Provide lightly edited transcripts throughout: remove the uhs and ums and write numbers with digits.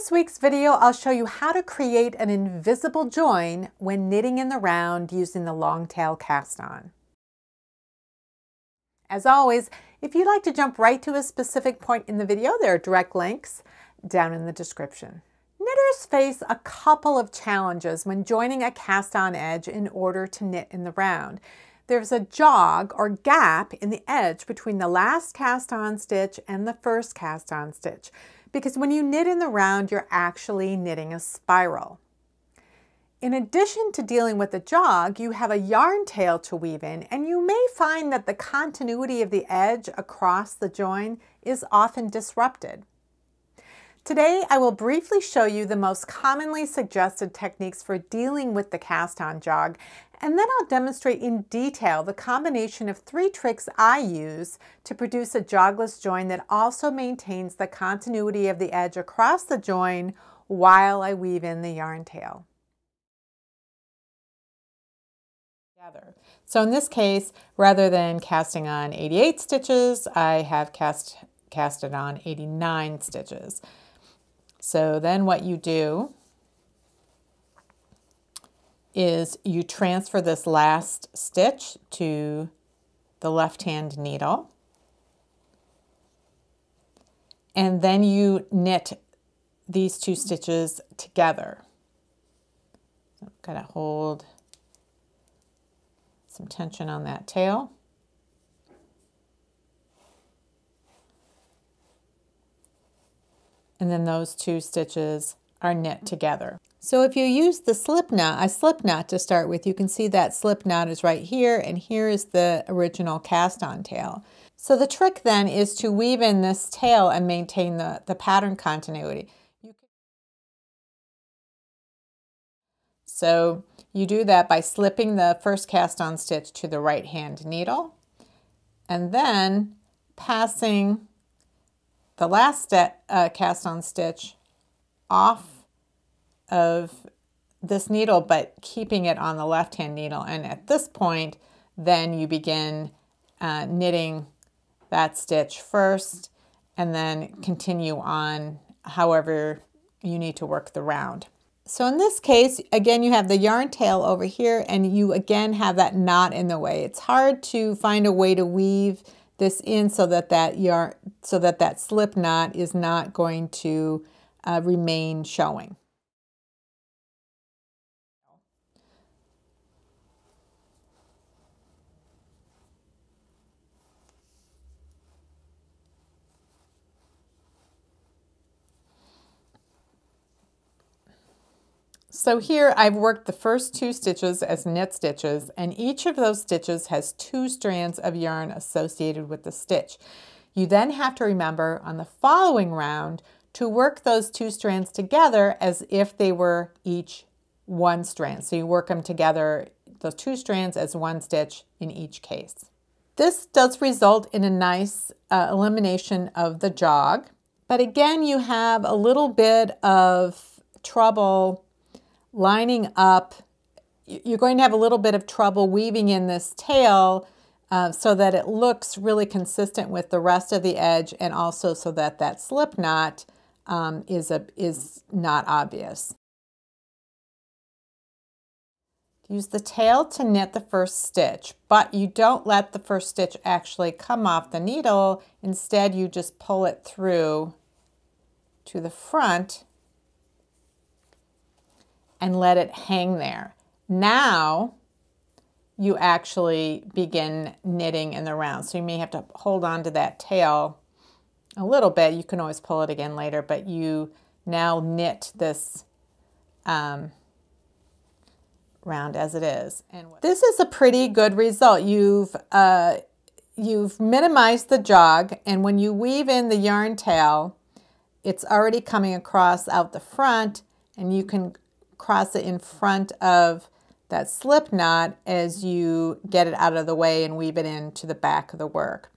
this week's video, I'll show you how to create an invisible join when knitting in the round using the long tail cast on. As always, if you'd like to jump right to a specific point in the video, there are direct links down in the description. Knitters face a couple of challenges when joining a cast on edge in order to knit in the round. There's a jog or gap in the edge between the last cast on stitch and the first cast on stitch, because when you knit in the round, you're actually knitting a spiral. In addition to dealing with the jog, you have a yarn tail to weave in, and you may find that the continuity of the edge across the join is often disrupted. Today, I will briefly show you the most commonly suggested techniques for dealing with the cast-on jog, and then I'll demonstrate in detail the combination of 3 tricks I use to produce a jogless join that also maintains the continuity of the edge across the join while I weave in the yarn tail. So in this case, rather than casting on 88 stitches, I have casted on 89 stitches. So then what you do is you transfer this last stitch to the left-hand needle, and then you knit these 2 stitches together. So I've got to hold some tension on that tail. And then those 2 stitches are knit together. So if you use the slip knot to start with, you can see that slip knot is right here, and here is the original cast on tail. So the trick then is to weave in this tail and maintain the pattern continuity. So you do that by slipping the first cast on stitch to the right hand needle, and then passing the last cast on stitch off of this needle, but keeping it on the left hand needle. And at this point, then you begin knitting that stitch first, and then continue on however you need to work the round. So in this case, again, you have the yarn tail over here, and you again have that knot in the way. It's hard to find a way to weave this in so that that slip knot is not going to remain showing. So here I've worked the first 2 stitches as knit stitches, and each of those stitches has 2 strands of yarn associated with the stitch. You then have to remember on the following round to work those 2 strands together as if they were each 1 strand. So you work them together, those 2 strands, as 1 stitch in each case. This does result in a nice elimination of the jog, but again you have a little bit of trouble lining up. You're going to have a little bit of trouble weaving in this tail so that it looks really consistent with the rest of the edge, and also so that that slip knot is not obvious. Use the tail to knit the first stitch, but you don't let the first stitch actually come off the needle. Instead, you just pull it through to the front and let it hang there. Now you actually begin knitting in the round. So you may have to hold on to that tail a little bit. You can always pull it again later, but you now knit this round as it is. And this is a pretty good result. You've minimized the jog, and when you weave in the yarn tail, it's already coming across out the front, and you can cross it in front of that slip knot as you get it out of the way and weave it into the back of the work.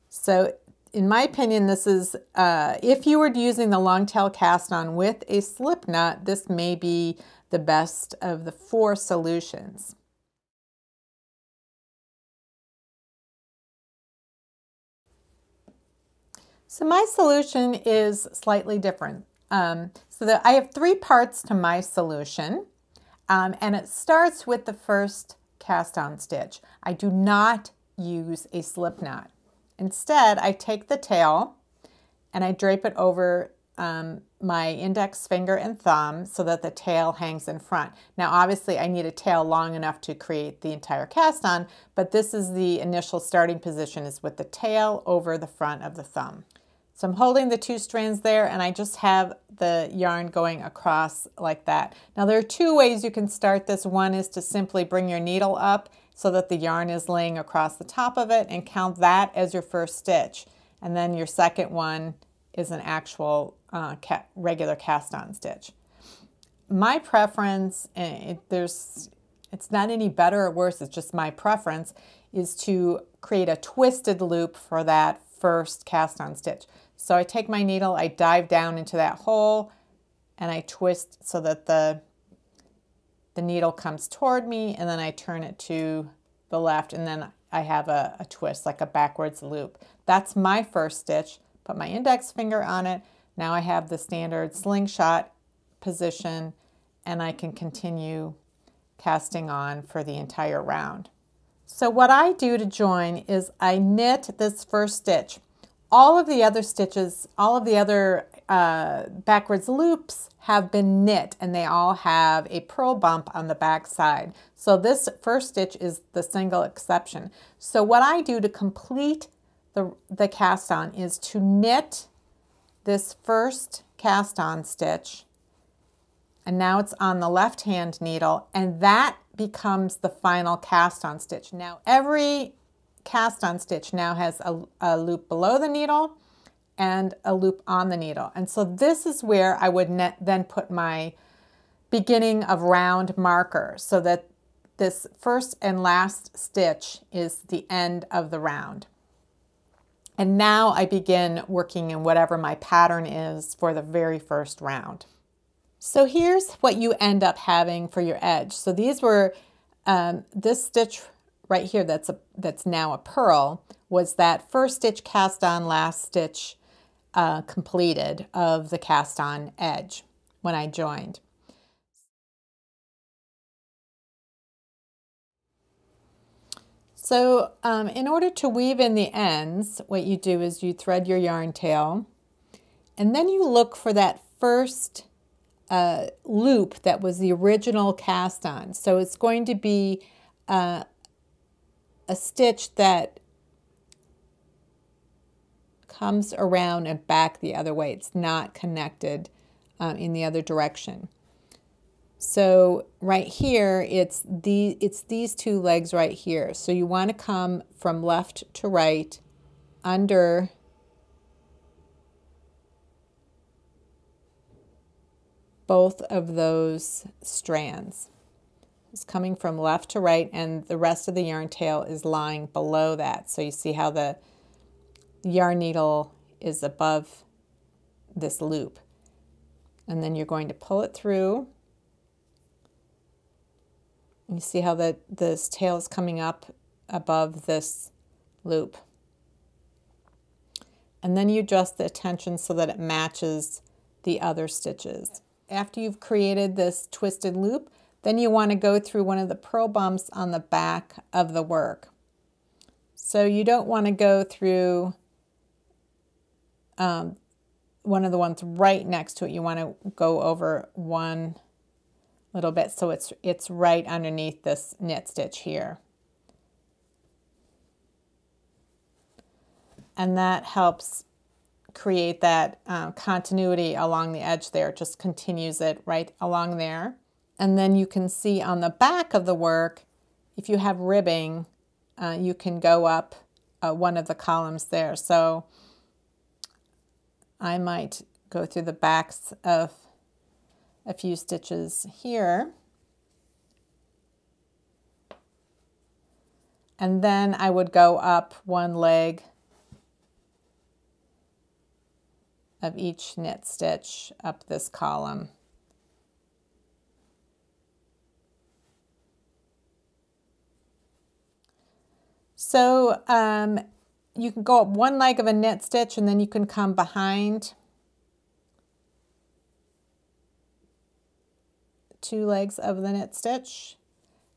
So in my opinion, this is, if you were using the long tail cast on with a slip knot, this may be the best of the 4 solutions. So my solution is slightly different. I have 3 parts to my solution, and it starts with the first cast on stitch. I do not use a slip knot. Instead, I take the tail and I drape it over my index finger and thumb so that the tail hangs in front. Now obviously I need a tail long enough to create the entire cast on, but this is the initial starting position, is with the tail over the front of the thumb. So I'm holding the 2 strands there and I just have the yarn going across like that. Now there are 2 ways you can start this. One is to simply bring your needle up so that the yarn is laying across the top of it and count that as your first stitch. And then your second one is an actual regular cast on stitch. My preference, and it's not any better or worse, it's just my preference, is to create a twisted loop for that first cast on stitch. So I take my needle, I dive down into that hole, and I twist so that the needle comes toward me, and then I turn it to the left, and then I have a twist, like a backwards loop. That's my first stitch. Put my index finger on it. Now I have the standard slingshot position, and I can continue casting on for the entire round. So what I do to join is I knit this first stitch. All of the other stitches, all of the other backwards loops have been knit, and they all have a purl bump on the back side. So this first stitch is the single exception. So what I do to complete the cast on is to knit this first cast on stitch, and now it's on the left hand needle, and that becomes the final cast on stitch. Now every cast on stitch now has a loop below the needle and a loop on the needle, and so this is where I would then put my beginning of round marker, so that this first and last stitch is the end of the round. And now I begin working in whatever my pattern is for the very first round. So here's what you end up having for your edge. So these were, this stitch right here that's now a purl was that first stitch cast on, last stitch completed of the cast on edge when I joined. So in order to weave in the ends, what you do is you thread your yarn tail, and then you look for that first loop that was the original cast on. So it's going to be a stitch that comes around and back the other way. It's not connected in the other direction. So right here, it's these 2 legs right here. So you want to come from left to right under both of those strands. It's coming from left to right, and the rest of the yarn tail is lying below that. So you see how the yarn needle is above this loop. And then you're going to pull it through. You see how this tail is coming up above this loop. And then you adjust the tension so that it matches the other stitches. After you've created this twisted loop, then you want to go through one of the purl bumps on the back of the work. So you don't want to go through one of the ones right next to it. You want to go over one little bit so it's right underneath this knit stitch here. And that helps create that continuity along the edge there. It just continues it right along there. And then you can see on the back of the work, if you have ribbing, you can go up one of the columns there. So I might go through the backs of a few stitches here. And then I would go up one leg of each knit stitch up this column. So you can go up one leg of a knit stitch, and then you can come behind 2 legs of the knit stitch,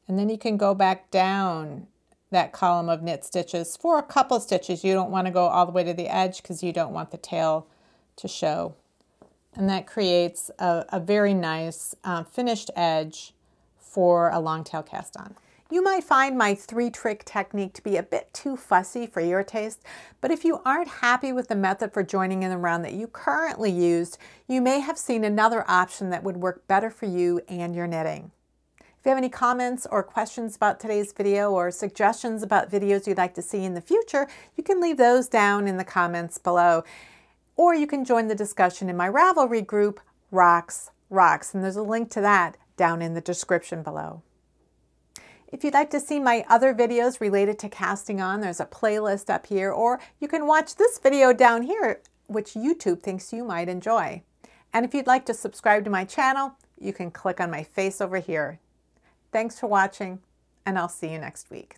and then you can go back down that column of knit stitches for a couple stitches. You don't want to go all the way to the edge because you don't want the tail to show. And that creates a very nice finished edge for a long tail cast on. You might find my 3-trick technique to be a bit too fussy for your taste, but if you aren't happy with the method for joining in the round that you currently used, you may have seen another option that would work better for you and your knitting. If you have any comments or questions about today's video or suggestions about videos you'd like to see in the future, you can leave those down in the comments below. Or you can join the discussion in my Ravelry group, Rocks, and there's a link to that down in the description below. If you'd like to see my other videos related to casting on, there's a playlist up here, or you can watch this video down here, which YouTube thinks you might enjoy. And if you'd like to subscribe to my channel, you can click on my face over here. Thanks for watching, and I'll see you next week.